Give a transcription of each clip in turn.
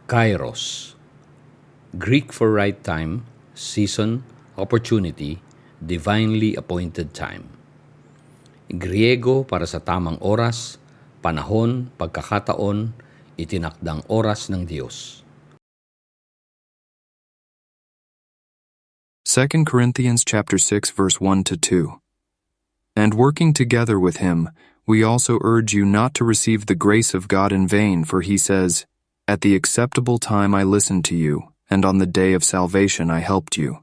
Kairos, Greek for right time, season, opportunity, divinely appointed time. Griego para sa tamang oras, panahon, pagkakataon, itinakdang oras ng Diyos. 2 Corinthians chapter 6 verse 1 to 2. And working together with him, we also urge you not to receive the grace of God in vain, for he says, "At the acceptable time I listened to you, and on the day of salvation I helped you.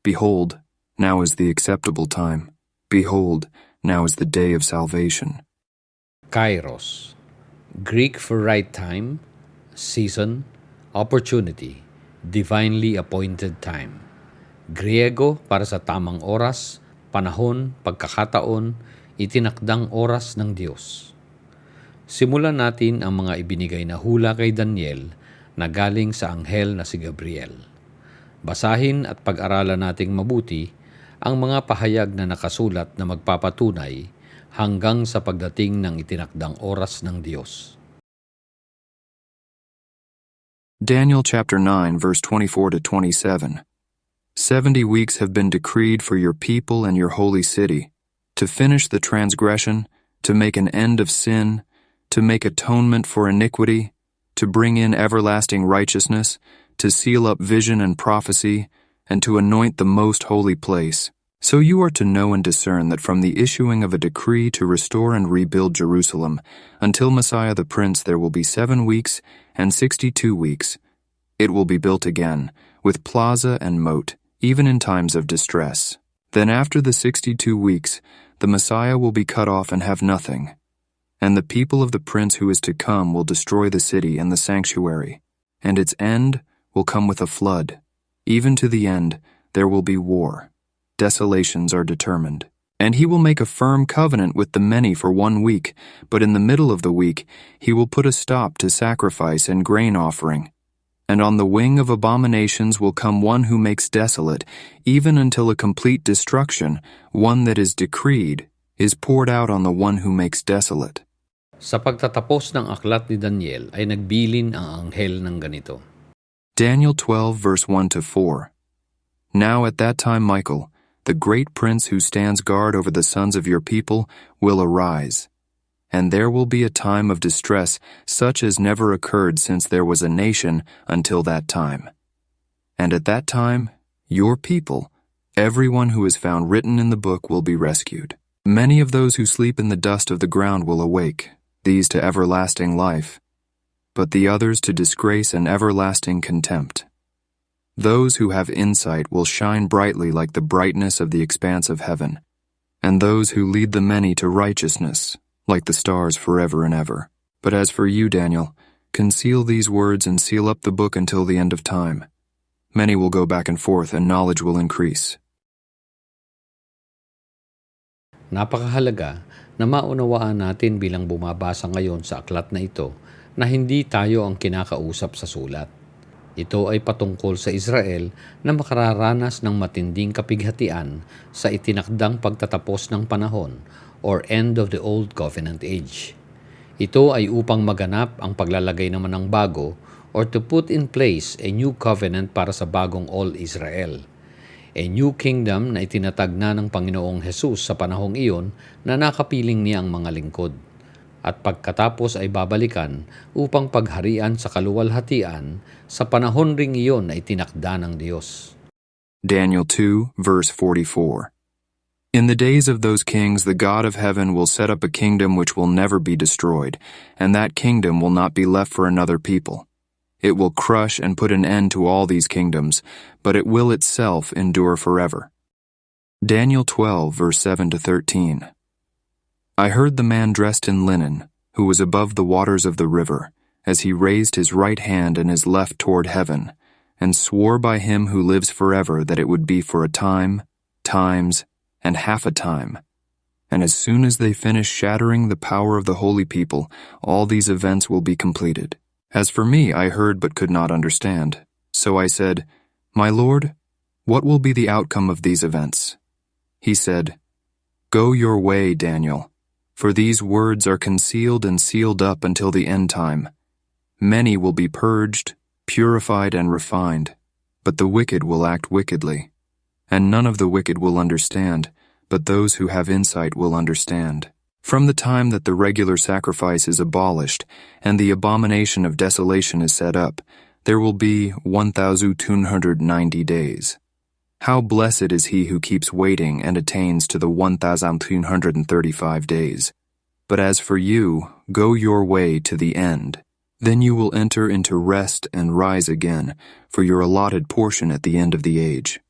Behold, now is the acceptable time. Behold, now is the day of salvation." Kairos, Greek for right time, season, opportunity, divinely appointed time. Griego para sa tamang oras, panahon, pagkakataon, itinakdang oras ng Diyos. Simulan natin ang mga ibinigay na hula kay Daniel na galing sa anghel na si Gabriel. Basahin at pag-aralan nating mabuti ang mga pahayag na nakasulat na magpapatunay hanggang sa pagdating ng itinakdang oras ng Diyos. Daniel chapter 9 verse 24 to 27. 70 weeks have been decreed for your people and your holy city, to finish the transgression, to make an end of sin, to make atonement for iniquity, to bring in everlasting righteousness, to seal up vision and prophecy, and to anoint the most holy place. So you are to know and discern that from the issuing of a decree to restore and rebuild Jerusalem, until Messiah the Prince there will be 7 weeks and 62 weeks. It will be built again, with plaza and moat, even in times of distress. Then after the 62 weeks, the Messiah will be cut off and have nothing. And the people of the Prince who is to come will destroy the city and the sanctuary, and its end will come with a flood. Even to the end there will be war. Desolations are determined. And he will make a firm covenant with the many for 1 week, but in the middle of the week he will put a stop to sacrifice and grain offering. And on the wing of abominations will come one who makes desolate, even until a complete destruction, one that is decreed, is poured out on the one who makes desolate. Sa pagtatapos ng aklat ni Daniel ay nagbilin ang anghel ng ganito. Daniel 12 verse 1 to 4. Now at that time Michael, the great prince who stands guard over the sons of your people, will arise. And there will be a time of distress such as never occurred since there was a nation until that time. And at that time, your people, everyone who is found written in the book, will be rescued. Many of those who sleep in the dust of the ground will awake, these to everlasting life, but the others to disgrace and everlasting contempt. Those who have insight will shine brightly like the brightness of the expanse of heaven, and those who lead the many to righteousness, like the stars forever and ever. But as for you, Daniel, conceal these words and seal up the book until the end of time. Many will go back and forth, and knowledge will increase. Napakahalaga na maunawaan natin bilang bumabasa ngayon sa aklat na ito na hindi tayo ang kinakausap sa sulat. Ito ay patungkol sa Israel na makararanas ng matinding kapighatian sa itinakdang pagtatapos ng panahon or end of the Old Covenant Age. Ito ay upang maganap ang paglalagay naman ng bago or to put in place a new covenant para sa bagong All Israel. A new kingdom na itinatag na ng Panginoong Hesus sa panahong iyon na nakapiling niya ang mga lingkod. At pagkatapos ay babalikan upang pagharian sa kaluwalhatian sa panahon ring iyon na itinakda ng Diyos. Daniel 2 verse 44. In the days of those kings, the God of heaven will set up a kingdom which will never be destroyed, and that kingdom will not be left for another people. It will crush and put an end to all these kingdoms, but it will itself endure forever. Daniel 12, verse 7 to 13. I heard the man dressed in linen, who was above the waters of the river, as he raised his right hand and his left toward heaven, and swore by him who lives forever that it would be for a time, times, and half a time. And as soon as they finish shattering the power of the holy people, all these events will be completed. As for me, I heard but could not understand. So I said, My Lord, what will be the outcome of these events? He said, Go your way, Daniel, for these words are concealed and sealed up until the end time. Many will be purged, purified and refined, but the wicked will act wickedly. And none of the wicked will understand, but those who have insight will understand. From the time that the regular sacrifice is abolished and the abomination of desolation is set up, there will be 1,290 days. How blessed is he who keeps waiting and attains to the 1,235 days. But as for you, go your way to the end. Then you will enter into rest and rise again for your allotted portion at the end of the age.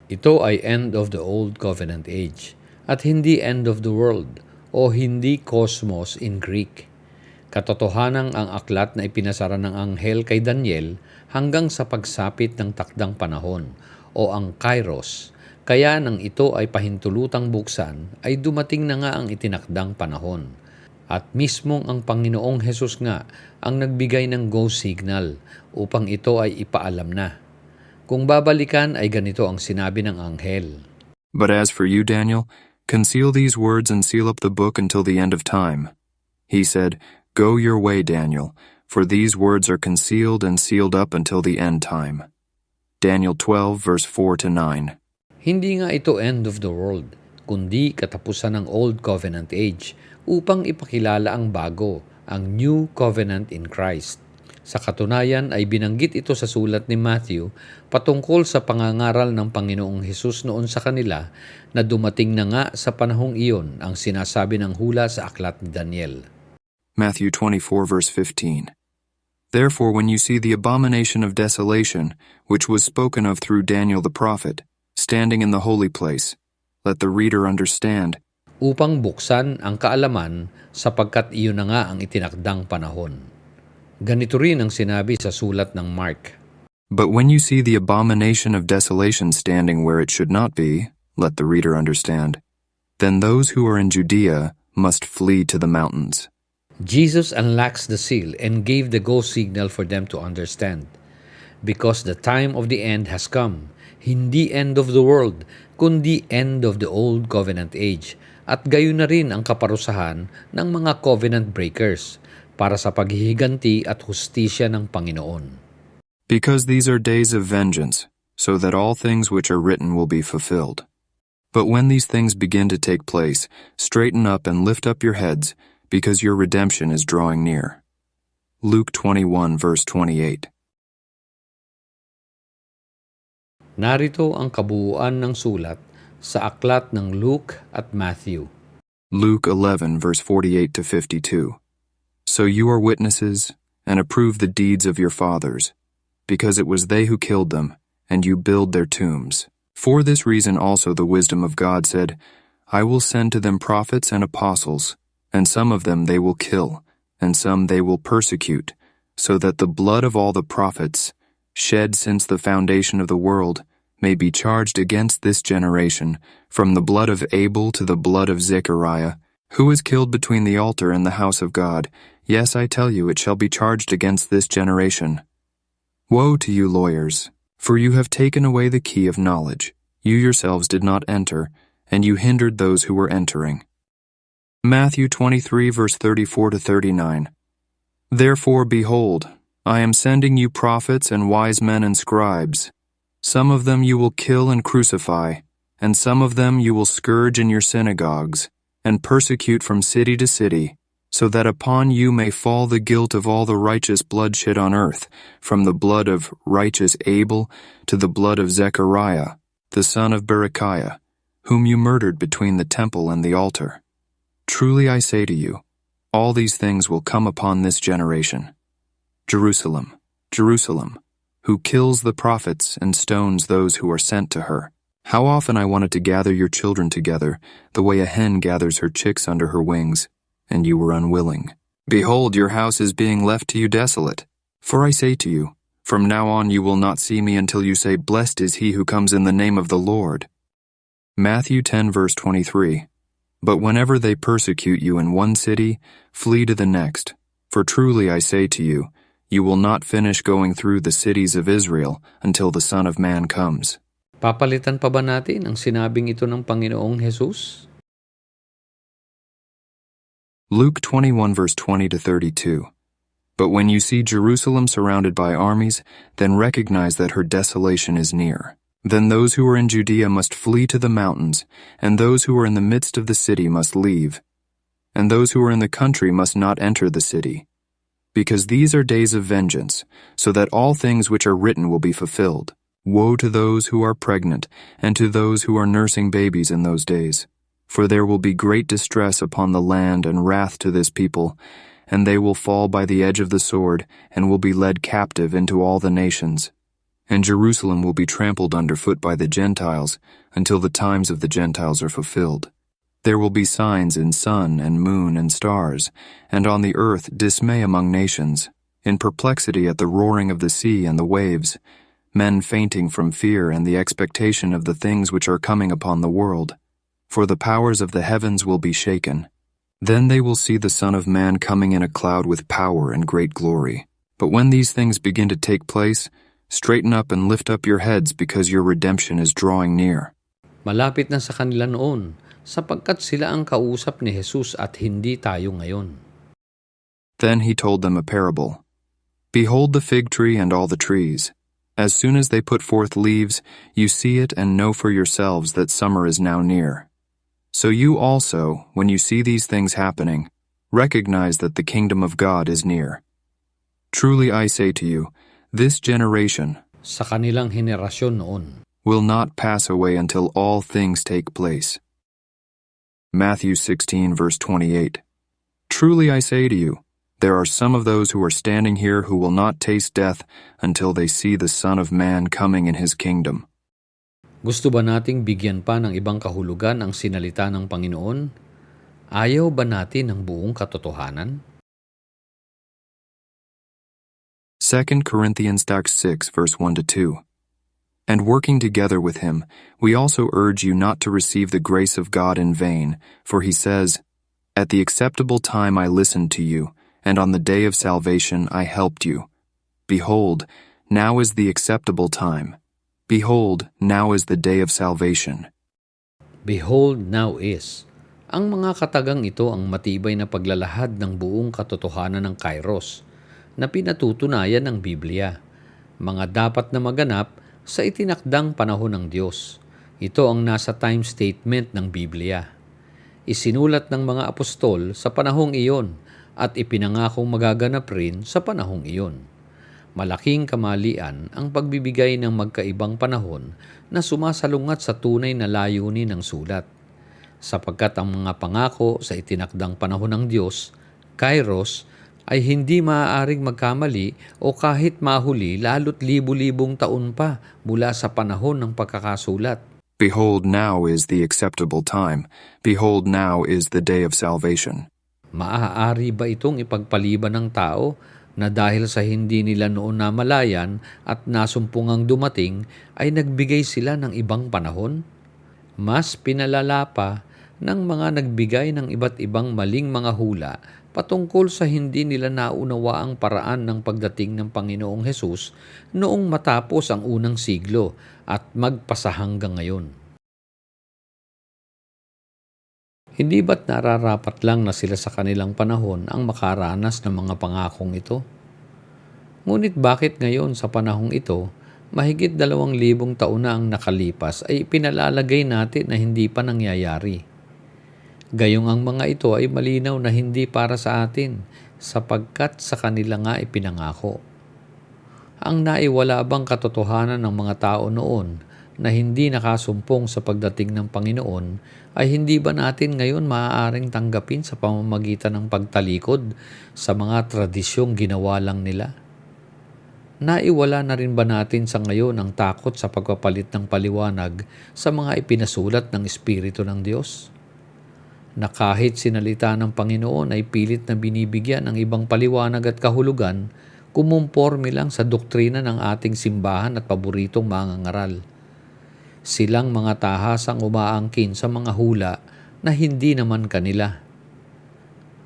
Ito ay end of the Old Covenant Age at hindi end of the world o hindi cosmos in Greek. Katotohanang ang aklat na ipinasara ng anghel kay Daniel hanggang sa pagsapit ng takdang panahon o ang Kairos. Kaya nang ito ay pahintulutang buksan ay dumating na nga ang itinakdang panahon. At mismong ang Panginoong Hesus nga ang nagbigay ng go signal upang ito ay ipaalam na. Kung babalikan ay ganito ang sinabi ng anghel. But as for you, Daniel, conceal these words and seal up the book until the end of time. He said, Go your way, Daniel, for these words are concealed and sealed up until the end time. Daniel 12, verse 4-9. Hindi nga ito end of the world, kundi katapusan ng Old Covenant Age upang ipakilala ang bago, ang New Covenant in Christ. Sa katunayan ay binanggit ito sa sulat ni Matthew patungkol sa pangangaral ng Panginoong Hesus noon sa kanila na dumating na nga sa panahong iyon ang sinasabi ng hula sa aklat ni Daniel. Matthew 24, verse 15. Therefore, when you see the abomination of desolation, which was spoken of through Daniel the prophet, standing in the holy place, let the reader understand. Upang buksan ang kaalaman sapagkat iyon na nga ang itinakdang panahon. Ganito rin ang sinabi sa sulat ng Mark. But when you see the abomination of desolation standing where it should not be, let the reader understand. Then those who are in Judea must flee to the mountains. Jesus unlocks the seal and gave the go signal for them to understand. Because the time of the end has come, hindi end of the world, kundi end of the Old Covenant Age, at gayon na rin ang kaparusahan ng mga covenant breakers para sa paghihiganti at hustisya ng Panginoon. Because these are days of vengeance, so that all things which are written will be fulfilled. But when these things begin to take place, straighten up and lift up your heads, because your redemption is drawing near. Luke 21, verse 28. Narito ang kabuuan ng sulat sa aklat ng Luke at Matthew. Luke 11, verse 48-52. So you are witnesses, and approve the deeds of your fathers, because it was they who killed them, and you build their tombs. For this reason also the wisdom of God said, I will send to them prophets and apostles, and some of them they will kill, and some they will persecute, so that the blood of all the prophets, shed since the foundation of the world, may be charged against this generation, from the blood of Abel to the blood of Zechariah, who was killed between the altar and the house of God. Yes, I tell you, it shall be charged against this generation. Woe to you, lawyers, for you have taken away the key of knowledge. You yourselves did not enter, and you hindered those who were entering. Matthew 23, verse 34-39. Therefore, behold, I am sending you prophets and wise men and scribes. Some of them you will kill and crucify, and some of them you will scourge in your synagogues, and persecute from city to city, so that upon you may fall the guilt of all the righteous bloodshed on earth, from the blood of righteous Abel to the blood of Zechariah, the son of Berechiah, whom you murdered between the temple and the altar. Truly I say to you, all these things will come upon this generation. Jerusalem, Jerusalem, who kills the prophets and stones those who are sent to her. How often I wanted to gather your children together, the way a hen gathers her chicks under her wings, and you were unwilling. Behold, your house is being left to you desolate. For I say to you, from now on you will not see me until you say, Blessed is he who comes in the name of the Lord. Matthew 10, verse 23. But whenever they persecute you in one city, flee to the next. For truly I say to you, you will not finish going through the cities of Israel until the Son of Man comes. Papalitan pa ba natin ang sinabing ito ng Panginoong Hesus? Luke 21, verse 20-32. But when you see Jerusalem surrounded by armies, then recognize that her desolation is near. Then those who are in Judea must flee to the mountains, and those who are in the midst of the city must leave. And those who are in the country must not enter the city. Because these are days of vengeance, so that all things which are written will be fulfilled. Woe to those who are pregnant, and to those who are nursing babies in those days. For there will be great distress upon the land and wrath to this people, and they will fall by the edge of the sword, and will be led captive into all the nations. And Jerusalem will be trampled underfoot by the Gentiles, until the times of the Gentiles are fulfilled. There will be signs in sun and moon and stars, and on the earth dismay among nations, in perplexity at the roaring of the sea and the waves, men fainting from fear and the expectation of the things which are coming upon the world. For the powers of the heavens will be shaken. Then they will see the Son of Man coming in a cloud with power and great glory. But when these things begin to take place, straighten up and lift up your heads, because your redemption is drawing near. Malapit na sa kanila noon, sapagkat sila ang kausap ni Jesus at hindi tayo ngayon. Then he told them a parable. Behold the fig tree and all the trees. As soon as they put forth leaves, you see it and know for yourselves that summer is now near. So you also, when you see these things happening, recognize that the kingdom of God is near. Truly I say to you, this generation Sa kanilang henerasyon noon, will not pass away until all things take place. Matthew 16 verse 28. Truly I say to you, there are some of those who are standing here who will not taste death until they see the Son of Man coming in His kingdom. gusto ba nating bigyan pa ng ibang kahulugan ang sinalita ng Panginoon? Ayaw ba natin ng buong katotohanan? 2 Corinthians 6 verse 1 to 2. And working together with him, we also urge you not to receive the grace of God in vain, for he says, At the acceptable time I listened to you, and on the day of salvation I helped you. Behold, now is the acceptable time. Behold, now is the day of salvation. Behold, now is. Ang mga katagang ito ang matibay na paglalahad ng buong katotohanan ng Kairos na pinatutunayan ng Biblia. Mga dapat na maganap sa itinakdang panahon ng Diyos. Ito ang nasa time statement ng Biblia. Isinulat ng mga apostol sa panahong iyon at ipinangakong magaganap rin sa panahong iyon. Malaking kamalian ang pagbibigay ng magkaibang panahon na sumasalungat sa tunay na layunin ng sulat. Sapagkat ang mga pangako sa itinakdang panahon ng Diyos, Kairos, ay hindi maaaring magkamali o kahit mahuli lalo't libu-libong taon pa mula sa panahon ng pagkakasulat. Behold, now is the acceptable time. Behold, now is the day of salvation. Maaari ba itong ipagpaliban ng tao na dahil sa hindi nila noon namalayan at nasumpungang dumating ay nagbigay sila ng ibang panahon? Mas pinalala pa ng mga nagbigay ng iba't ibang maling mga hula patungkol sa hindi nila naunawa ang paraan ng pagdating ng Panginoong Hesus noong matapos ang unang siglo at magpasa hanggang ngayon. Hindi ba't nararapat lang na sila sa kanilang panahon ang makaranas ng mga pangakong ito? Ngunit bakit ngayon sa panahong ito, mahigit 2,000 taon na ang nakalipas ay pinalalagay natin na hindi pa nangyayari? Gayong ang mga ito ay malinaw na hindi para sa atin sapagkat sa kanila nga ipinangako. Ang naiwala bang katotohanan ng mga tao noon na hindi nakasumpong sa pagdating ng Panginoon ay hindi ba natin ngayon maaaring tanggapin sa pamamagitan ng pagtalikod sa mga tradisyong ginawa lang nila? Naiwala na rin ba natin sa ngayon ang takot sa pagpapalit ng paliwanag sa mga ipinasulat ng Espiritu ng Diyos? Na kahit sinalita ng Panginoon ay pilit na binibigyan ng ibang paliwanag at kahulugan, kumumporme lang sa doktrina ng ating simbahan at paboritong mangangaral. Silang mga tahasang umaangkin sa mga hula na hindi naman kanila.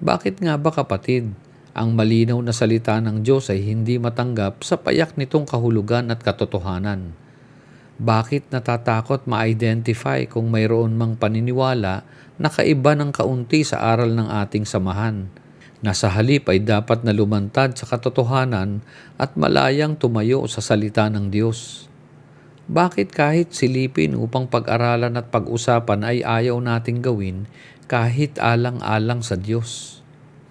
Bakit nga ba kapatid, ang malinaw na salita ng Diyos ay hindi matanggap sa payak nitong kahulugan at katotohanan? Bakit natatakot ma-identify kung mayroon mang paniniwala na kaiba ng kaunti sa aral ng ating samahan? na sa halip ay dapat na lumantad sa katotohanan at malayang tumayo sa salita ng Diyos. Bakit kahit silipin upang pag-aralan at pag-usapan ay ayaw nating gawin kahit alang-alang sa Diyos?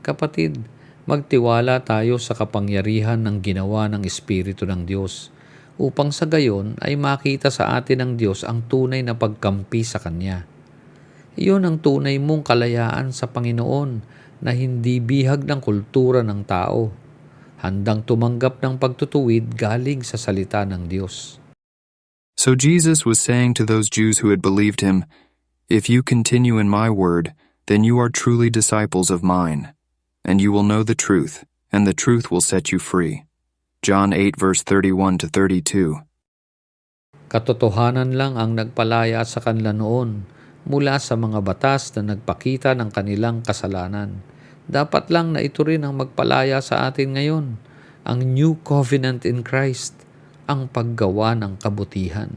Kapatid, magtiwala tayo sa kapangyarihan ng ginawa ng Espiritu ng Diyos upang sa gayon ay makita sa atin ng Diyos ang tunay na pagkampi sa Kanya. Iyon ang tunay mong kalayaan sa Panginoon na hindi bihag ng kultura ng tao, handang tumanggap ng pagtutuwid galing sa salita ng Diyos. So Jesus was saying to those Jews who had believed him, "If you continue in my word, then you are truly disciples of mine, and you will know the truth, and the truth will set you free." John 8 verse 31 to 32. Katotohanan lang ang nagpalaya sa kanila noon mula sa mga batas na nagpakita ng kanilang kasalanan. Dapat lang na ito rin ang magpalaya sa atin ngayon, ang New Covenant in Christ, ang paggawa ng kabutihan.